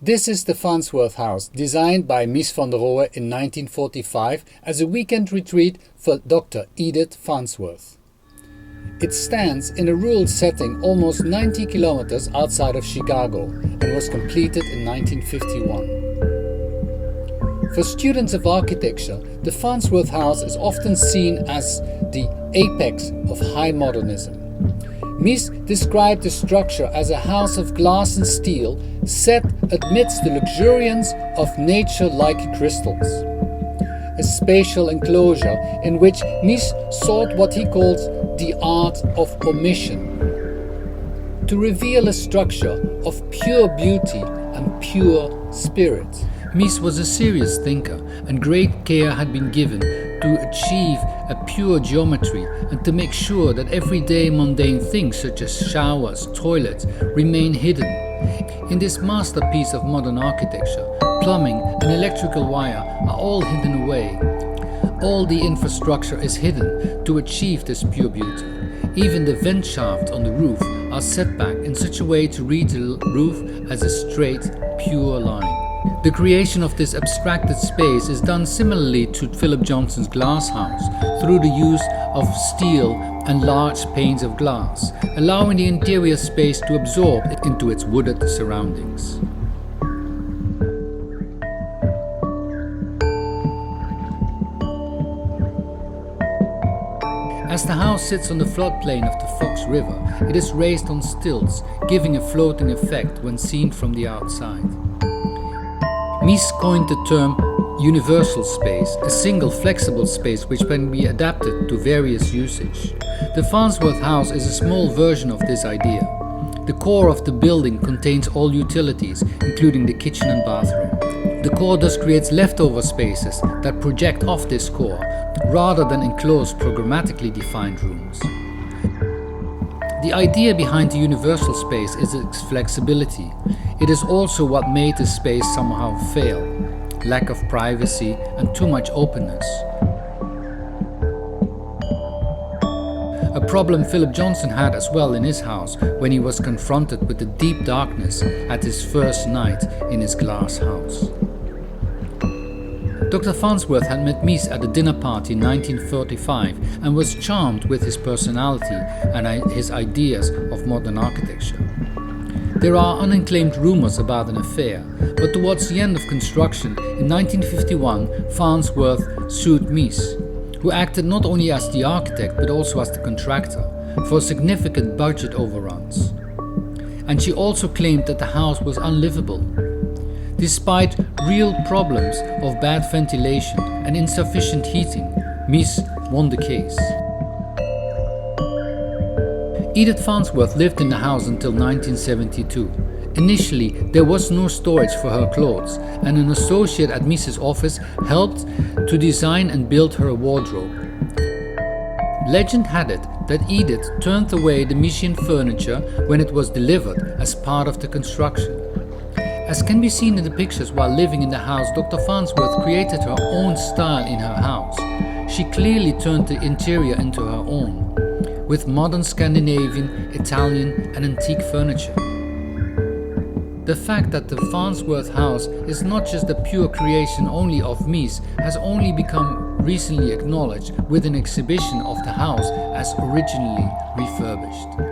This is the Farnsworth house, designed by Mies van der Rohe in 1945 as a weekend retreat for Dr. Edith Farnsworth. It stands in a rural setting almost 90 kilometers outside of Chicago and was completed in 1951. For students of architecture, the Farnsworth house is often seen as the apex of high modernism. Mies described the structure as a house of glass and steel set amidst the luxuriance of nature-like crystals. A spatial enclosure in which Mies sought what he called the art of omission, to reveal a structure of pure beauty and pure spirit. Mies was a serious thinker, and great care had been given to achieve a pure geometry and to make sure that everyday mundane things such as showers, toilets, remain hidden. In this masterpiece of modern architecture, plumbing and electrical wire are all hidden away. All the infrastructure is hidden to achieve this pure beauty. Even the vent shafts on the roof are set back in such a way to read the roof as a straight, pure line. The creation of this abstracted space is done similarly to Philip Johnson's glass house, through the use of steel and large panes of glass, allowing the interior space to absorb into its wooded surroundings. As the house sits on the floodplain of the Fox River, it is raised on stilts, giving a floating effect when seen from the outside. Mies coined the term universal space, a single flexible space which can be adapted to various usage. The Farnsworth house is a small version of this idea. The core of the building contains all utilities, including the kitchen and bathroom. The core thus creates leftover spaces that project off this core, rather than enclosed programmatically defined rooms. The idea behind the universal space is its flexibility. It is also what made the space somehow fail: lack of privacy and too much openness. A problem Philip Johnson had as well in his house when he was confronted with the deep darkness at his first night in his glass house. Dr. Farnsworth had met Mies at a dinner party in 1935 and was charmed with his personality and his ideas of modern architecture. There are unclaimed rumors about an affair, but towards the end of construction in 1951, Farnsworth sued Mies, who acted not only as the architect but also as the contractor, for significant budget overruns. And she also claimed that the house was unlivable. Despite real problems of bad ventilation and insufficient heating, Mies won the case. Edith Farnsworth lived in the house until 1972. Initially, there was no storage for her clothes, and an associate at Mies's office helped to design and build her a wardrobe. Legend had it that Edith turned away the Miesian furniture when it was delivered as part of the construction. As can be seen in the pictures while living in the house, Dr. Farnsworth created her own style in her house. She clearly turned the interior into her own, with modern Scandinavian, Italian and antique furniture. The fact that the Farnsworth house is not just a pure creation only of Mies has only become recently acknowledged with an exhibition of the house as originally refurbished.